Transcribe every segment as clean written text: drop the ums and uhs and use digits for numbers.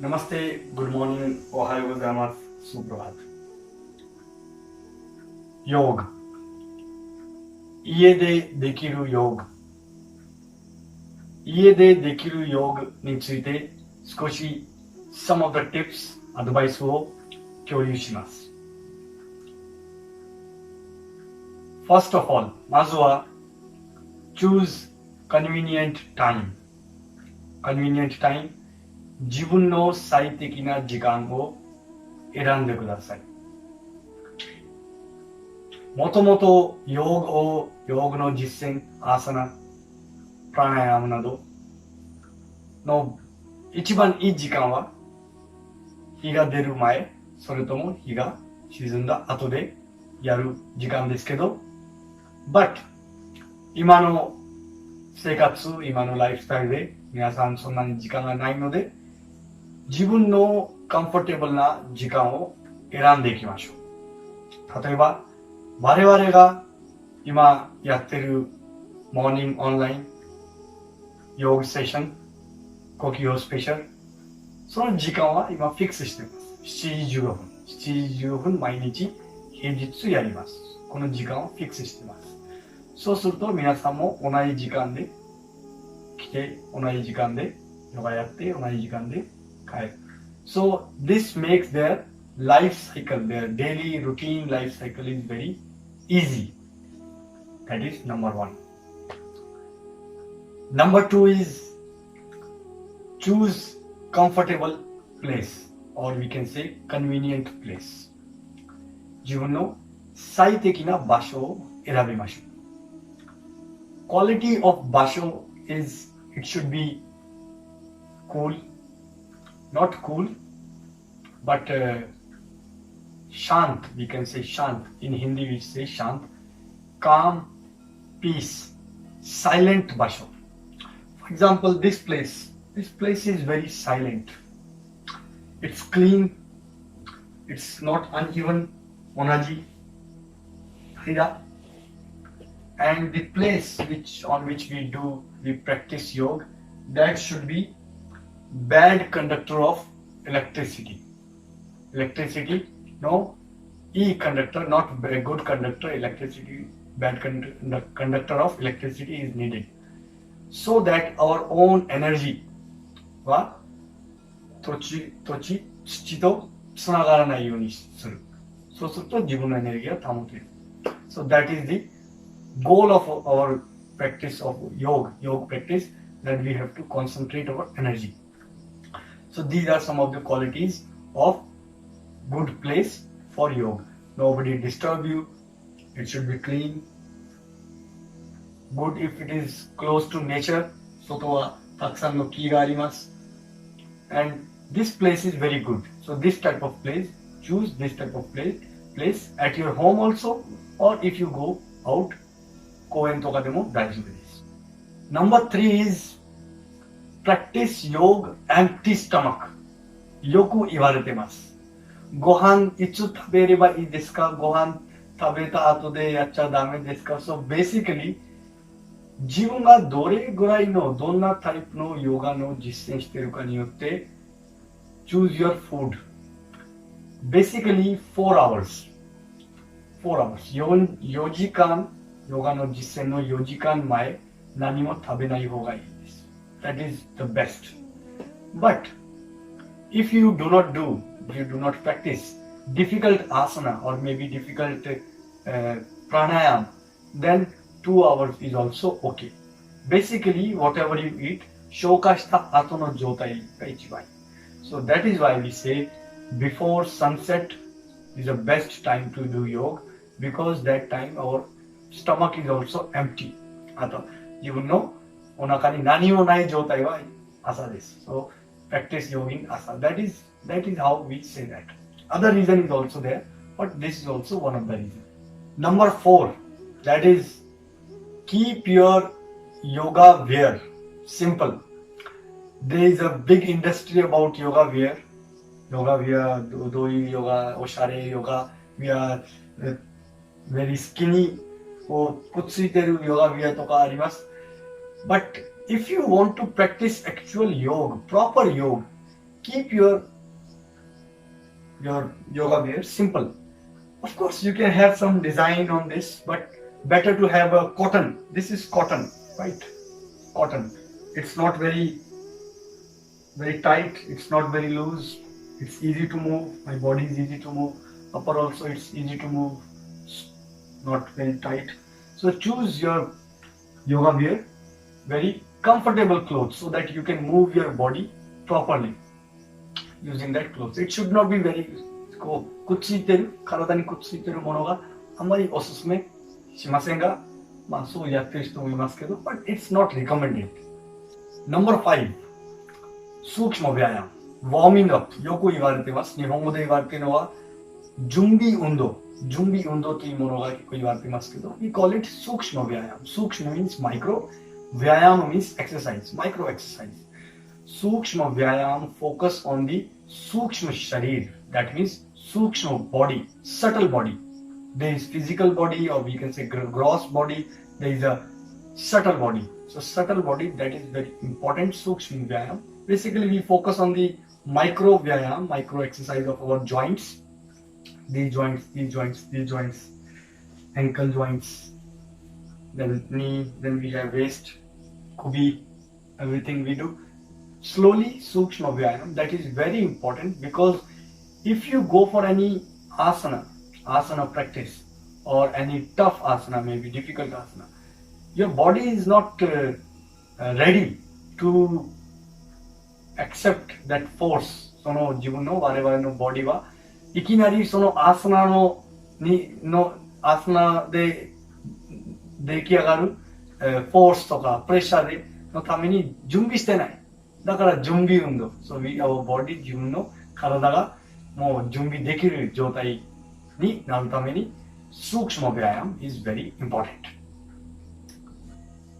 Namaste, good morning, Ohio gozaimasu, Suprabhat. Yoga. 家でできるヨガ。家でできるヨガについて少し some of the tips、アドバイスを共有します。First of all、まずは choose convenient time。convenient time、自分の最適な時間を選んでください。もともとヨガの実践、アーサナ、プラナヤマなどの一番いい時間は日が出る前、それとも日が沈んだ後でやる時間ですけど、but 今の生活、今のライフスタイルで皆さんそんなに時間がないので、自分のカンフォーテブルな時間を選んでいきましょう。例えば、我々が今やってるモーニングオンラインヨガセッション、呼吸法スペシャル、その時間は今フィックスしています。7時15分。7時15分毎日平日やります。この時間をフィックスしています。そうすると皆さんも同じ時間で来て、同じ時間でヨガやって、同じ時間で帰る。So this makes their life cycle, their daily routine life cycle is very easy. That is number one. Number two is choose comfortable place or we can say convenient place. 自分の最適な場所を選びましょう。Quality of 場所 is it should be cool, not cool, but shant, we can say shant. In Hindi we say shant, calm, peace, silent basho. For example, this place is very silent. It's clean, it's not uneven, onaji, hira. And the place on which we practice yoga, that should be bad conductor of electricity. No, E conductor, not a good conductor, electricity, bad conductor of electricity is needed. So that our own energy は土地とつながらないようにする。そうすると自分のエネルギーが保てる。So that is the goal of our practice of yoga practice, that we have to concentrate our energy. So these are some of the qualities of good place for yoga. Nobody disturb you. It should be clean. Good if it is close to nature. 外はたくさんの木があります。And this place is very good. So this type of place, choose this type of place at your home also, or if you go out, 公園とかでも大丈夫です。Number 3 is practice yoga empty stomach. よく言われてます。ご飯いつ食べればいいですか？ご飯食べた後でやっちゃダメですか？ So basically 自分がどれぐらいのどんなタイプのヨガの実践しているかによって choose your food. Basically 4 hours. 4 時間ヨガの実践の4時間前何も食べない方がいいです。That is the best. But if you do not practice difficult asana or maybe difficult pranayama, then 2 hours is also okay. Basically, whatever you eat, 消化した後の状態が一番いい。So that is why we say before sunset is the best time to do yoga, because that time our stomach is also empty. あと自分のお腹に何もない状態は朝です。So practice yoga in asa. That is how we say that. Other reason is also there, but this is also one of the reasons. Number 4, that is keep your yoga wear simple. There is a big industry about yoga wear. Do you yoga, oshare yoga, we are very skinny. くっついてるヨガビアとかあります。But if you want to practice actual yoga, proper yoga, keep your yoga wear simple. Of course, you can have some design on this, but better to have a cotton. This is cotton, right? Cotton. It's not very tight. It's not very loose. It's easy to move. My body is easy to move. Upper also it's easy to move. It's not very tight. So choose your yoga wear, very comfortable clothes, so that you can move your body properly using that clothes. It should not be very こうくっついてる、体にくっついてるものがあんまりおすすめしませんが、まあそうやってる人もいますけど、but it's not recommended. Number 5、スークシマヴィアヤム、ウォーミングアップ、よく言われてます。日本語で言われているのは準備運動というものが結構言われていますけど、we call it スークシマヴィアヤム。スークシマ means micro, ヴィアヤム means exercise, micro exercise. Sukshma Vyayam focus on the Sukshma Sharir. That means Sukshma body, subtle body. There is physical body, or we can say gross body. There is a subtle body. So subtle body, that is very important. Sukshma Vyayam. Basically, we focus on the micro Vyayam, micro exercise of our joints. These joints, ankle joints, then knee, then we have waist, kubi, everything we do. Slowly, Sukshma Vyayam, that is very important, because if you go for any asana practice, or any tough asana, maybe difficult asana, your body is not ready to accept that force. その自分の我々のボディはいきなりそのアーサナのアーサナで出来上がる、フォースとかプレッシャーのために準備してない。だから準備運動。So our body、自分の体がもう準備できる状態になるために、Sukshma Vyayam is very important.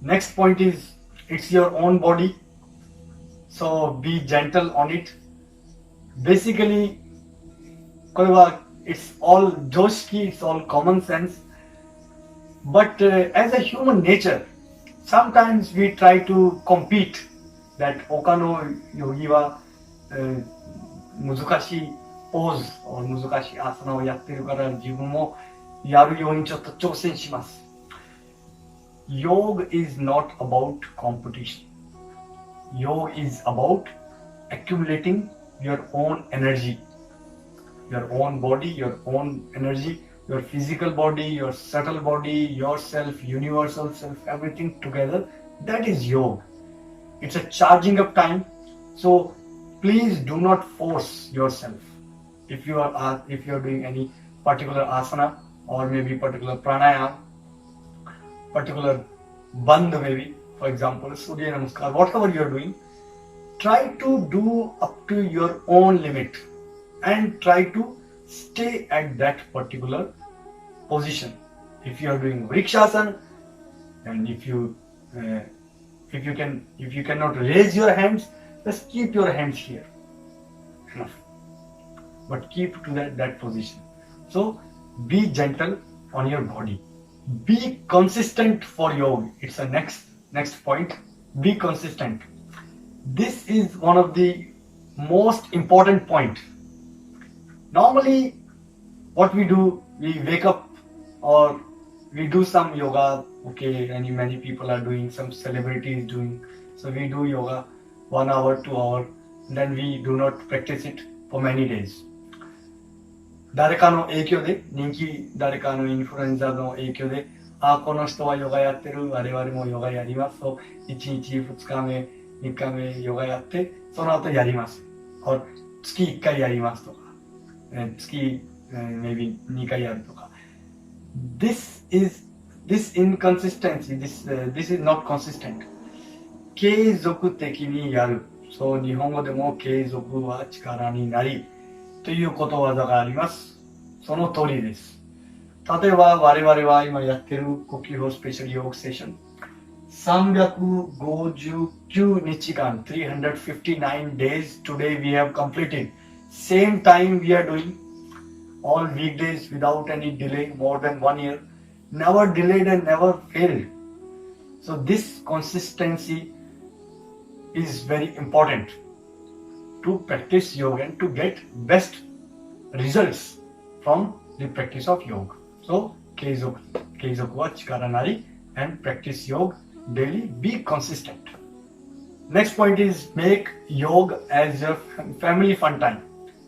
Next point is, it's your own body. So be gentle on it. Basically, これは it's all 常識、it's all common sense. But as a human nature, sometimes we try to compete that 他のヨギは、難しいポーズ、難しいアーサナをやってるから自分もやるようにちょっと挑戦します。Yoga is not about competition. Yoga is about accumulating your own energy, your own body, your own energy, your physical body, your subtle body, yourself, universal self, everything together. That is yoga. It's a charging up time. So please do not force yourself. If you are doing any particular asana, or maybe particular pranayama, particular bandh maybe, for example, Surya Namaskar, whatever you are doing, try to do up to your own limit and try to stay at that particular position. If you are doing Vrikshasana, and if you cannot raise your hands, just keep your hands here. Enough. But keep to that position. So be gentle on your body. Be consistent for yoga. It's the next point. Be consistent. This is one of the most important point. Normally, what we do, we wake up or we do some yoga. Okay, and many people are doing, some celebrities doing. So we do yoga 1 hour, 2 hour, then we do not practice it for many days. 誰かの影響で、誰かのインフルエンザの影響で、この人はヨガやってる、我々もヨガやりますと、1日、2日目、3日目ヨガやって、その後やります。月1回やりますとか、月、maybe 2回やるとか。This inconsistency, this is not consistent. 継続的にやる。そう、日本語でも継続は力になりということわざがあります。その通りです。例えば我々は今やってる呼吸法スペシャルヨガセッション。359日間、359 days today we have completed. Same time we are doing all weekdays without any delay, more than 1 year. Never delayed and never failed. So this consistency is very important to to practice yoga and to get best results from the practice of yoga. So, keizoku wa chikara nari, and practice yoga daily. Be consistent. Next point is make yoga as your family fun time.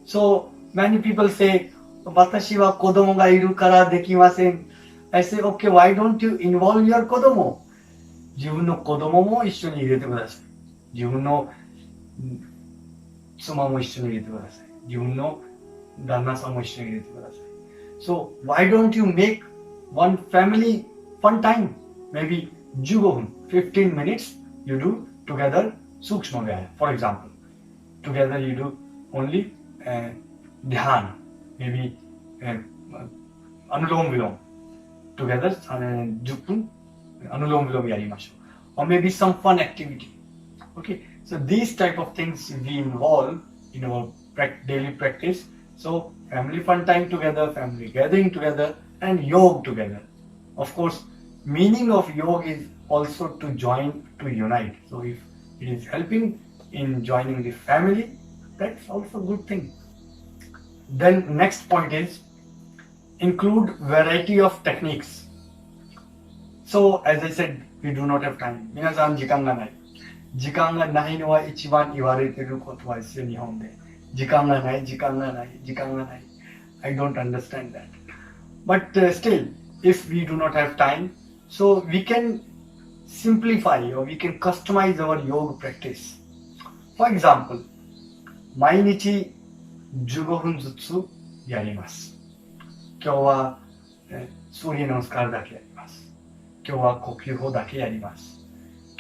So many people say, "Watashi wa kodomo ga iru kara dekimasen." I say, okay, why don't you involve your kodomo? 自分の子供も一緒に入れてください。自分の妻も一緒に入れてください。自分の旦那さんも一緒に入れてください。So why don't you make one family fun time? Maybe 15分, 15 minutes you do together Sukshma Vyayam. For example, together you do only Dhyan, maybe Anulom Vilom. Together 10分 Anulom Vilom yarimashou. Or maybe some fun activity. Okay, so these type of things we involve in our daily practice. So family fun time together, family gathering together, and yoga together. Of course, meaning of yoga is also to join, to unite. So if it is helping in joining the family, that's also a good thing. Then next point is include variety of techniques. So as I said, we do not have time. 皆さん時間がない。時間がないのは一番言われている言葉ですよ、日本で。時間がない、時間がない、時間がない。I don't understand that. But still, if we do not have time, so we can simplify or we can customize our yoga practice. For example, 毎日15分ずつやります。今日は数理のスカルだけやります。今日は呼吸法だけやります。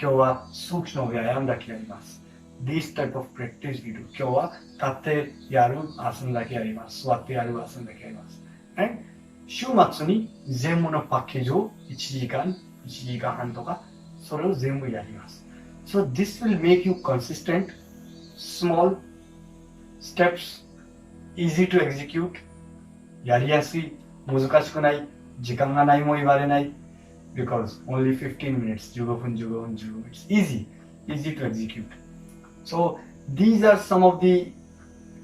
今日はスークシのヴィアヤムだけやります。This type of practice we do. 今日は立ってやるアスンだけやります。座ってやるアスンだけやります。And 週末に全部のパッケージを1時間半とかそれを全部やります。So this will make you consistent, small steps, easy to execute, やりやすい、難しくない、時間がないも言われない。Because only 15 minutes, 15分、15分、15 minutes. Easy to execute. So these are some of the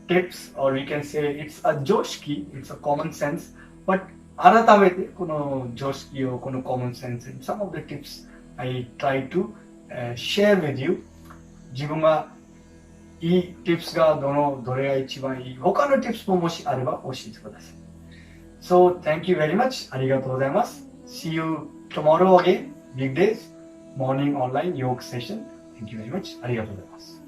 tips, or we can say it's a joshki, it's a common sense. But 改めてこの常識をこの common sense and some of the tips I try to share with you. 自分がいい tips がどれが一番いい、他の tips ももしあれば教えてください。So thank you very much. ありがとうございます。See you tomorrow again, weekdays, morning online yoga session. Thank you very much. ありがとうございます。